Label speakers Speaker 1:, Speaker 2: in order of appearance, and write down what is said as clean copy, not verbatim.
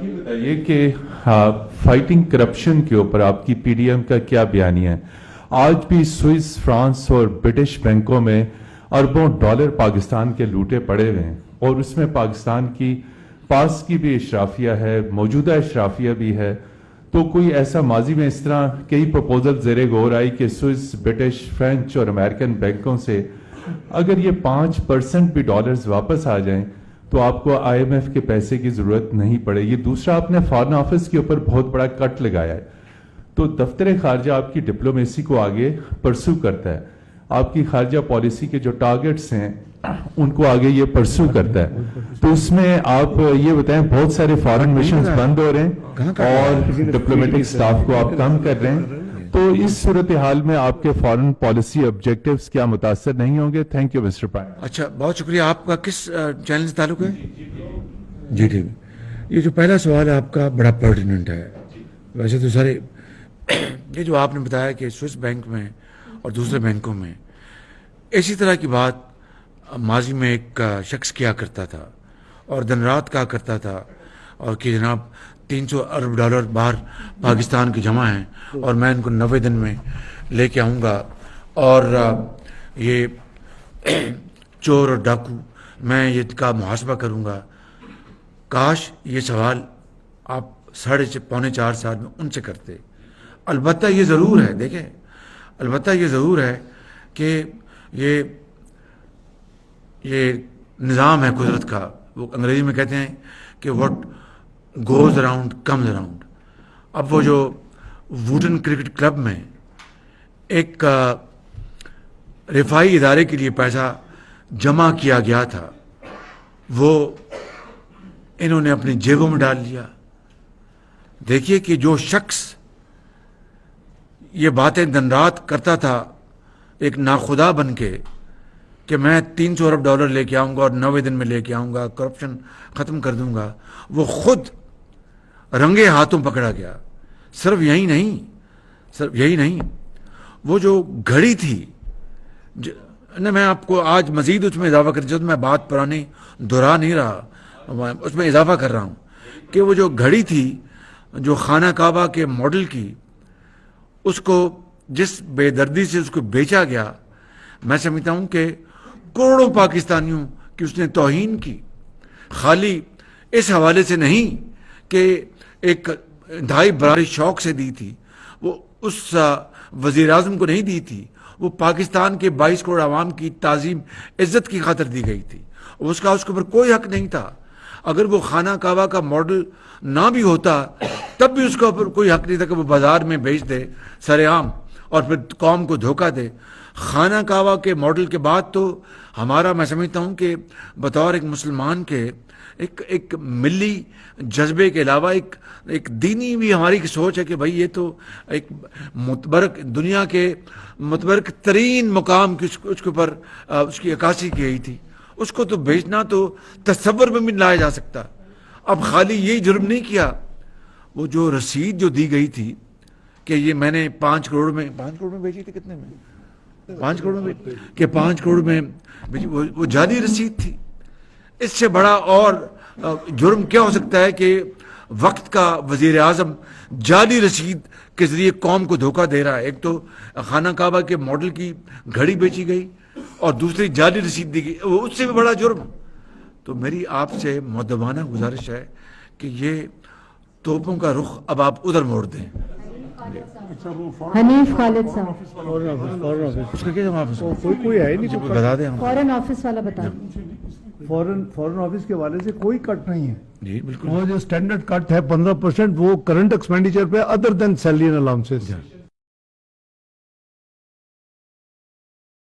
Speaker 1: یہ بتائیے کہ فائٹنگ کرپشن کے اوپر آپ کی پی ڈی ایم کا کیا بیانیہ ہے؟ آج بھی سوئس، فرانس اور برٹش بینکوں میں اربوں ڈالر پاکستان کے لوٹے پڑے ہوئے ہیں، اور اس میں پاکستان کی پاس کی بھی اشرافیہ ہے، موجودہ اشرافیہ بھی ہے. تو کوئی ایسا ماضی میں اس طرح کئی پروپوزل زیر غور آئی کہ سوئس، برٹش، فرینچ اور امریکن بینکوں سے اگر یہ 5% بھی ڈالرز واپس آ جائیں تو آپ کو آئی ایم ایف کے پیسے کی ضرورت نہیں پڑے گی. دوسرا، آپ نے فارن آفس کے اوپر بہت بڑا کٹ لگایا ہے، تو دفتر خارجہ آپ کی ڈپلومیسی کو آگے پرسو کرتا ہے، آپ کی خارجہ پالیسی کے جو ٹارگٹس ہیں ان کو آگے یہ پرسو کرتا ہے. تو اس میں آپ یہ بتائیں، بہت سارے فارن مشنز بند ہو رہے ہیں اور ڈپلومیٹک سٹاف کو آپ کم کر رہے ہیں، تو اس صورتحال میں آپ کے فارن پالیسی آبجیکٹیوز کیا متاثر نہیں ہوں گے؟ Thank you Mr prime.
Speaker 2: اچھا، بہت شکریہ. آپ کا کس چینل سے تعلق ہے؟ جی ٹھیک. یہ جو پہلا سوال ہے آپ کا بڑا پرٹیننٹ ہے. ویسے تو سارے یہ جو آپ نے بتایا کہ سوئس بینک میں اور دوسرے بینکوں میں اسی طرح کی بات ماضی میں ایک شخص کیا کرتا تھا اور دن رات کہا کرتا تھا، اور کہ جناب 300 ارب ڈالر باہر پاکستان کی جمع ہیں اور میں ان کو 90 دن میں لے کے آؤں گا، اور یہ چور اور ڈاکو میں یہ کا محاسبہ کروں گا. کاش یہ سوال آپ 3.5-4 سال میں ان سے کرتے. البتہ یہ ضرور ہے، دیکھیں، البتہ یہ ضرور ہے کہ یہ نظام ہے قدرت کا. وہ انگریزی میں کہتے ہیں کہ what goes around comes around. اب وہ جو ووٹن کرکٹ کلب میں ایک رفائی ادارے کے لیے پیسہ جمع کیا گیا تھا، وہ انہوں نے اپنی جیبوں میں ڈال لیا. دیکھیے کہ جو شخص یہ باتیں دن رات کرتا تھا ایک ناخدا بن کے کہ میں 300 ارب ڈالر لے کے آؤں گا اور 90 دن میں لے کے آؤں گا، کرپشن ختم کر دوں گا، وہ خود رنگے ہاتھوں پکڑا گیا. صرف یہی نہیں، وہ جو گھڑی تھی، میں آپ کو آج مزید اس میں اضافہ کر چاہتا ہوں، میں بات پرانی دہرا نہیں رہا، اس میں اضافہ کر رہا ہوں کہ وہ جو گھڑی تھی جو خانہ کعبہ کے ماڈل کی، اس کو جس بے دردی سے اس کو بیچا گیا، میں سمجھتا ہوں کہ کروڑوں پاکستانیوں کی اس نے توہین کی. خالی اس حوالے سے نہیں کہ ایک انتہائی براری شوق سے دی تھی، وہ اس وزیر اعظم کو نہیں دی تھی، وہ پاکستان کے 22 کروڑ عوام کی تعظیم عزت کی خاطر دی گئی تھی. اس کے اوپر کوئی حق نہیں تھا. اگر وہ خانہ کعبہ کا ماڈل نہ بھی ہوتا تب بھی اس کے اوپر کوئی حق نہیں تھا کہ وہ بازار میں بیچ دے سر عام اور پھر قوم کو دھوکہ دے. خانہ کعبہ کے ماڈل کے بعد تو ہمارا، میں سمجھتا ہوں کہ بطور ایک مسلمان کے ایک ملی جذبے کے علاوہ ایک دینی بھی ہماری سوچ ہے کہ بھائی یہ تو ایک متبرک دنیا کے متبرک ترین مقام کی اس کے اوپر اس کی عکاسی کی گئی تھی. اس کو تو بیچنا تو تصور میں بھی لایا جا سکتا. اب خالی یہی جرم نہیں کیا، وہ جو رسید جو دی گئی تھی کہ یہ میں نے 5 کروڑ میں بیچی تھی، کتنے میں 5 کروڑ میں کہ 5 کروڑ میں وہ جعلی رسید تھی. اس سے بڑا اور جرم کیا ہو سکتا ہے کہ وقت کا وزیر اعظم جعلی رسید کے ذریعے قوم کو دھوکہ دے رہا ہے. ایک تو خانہ کعبہ کے ماڈل کی گھڑی بیچی گئی اور دوسری جعلی رسید دی گئی، وہ اس سے بھی بڑا جرم. تو میری آپ سے مؤدبانہ گزارش ہے کہ یہ توپوں کا رخ اب آپ ادھر موڑ دیں.
Speaker 3: حنیف خالد صاحب،
Speaker 2: اس کا کیا جواب
Speaker 4: کوئی ہے نہیں،
Speaker 2: بتا دیں.
Speaker 3: فورن آفس والا بتا دیں.
Speaker 4: فورن آفس کے حوالے سے کوئی کٹ نہیں ہے.
Speaker 2: جی بالکل.
Speaker 4: وہ جو اسٹینڈرڈ کٹ ہے 15%، وہ کرنٹ ایکسپینڈیچر پہ other than salary and allowances.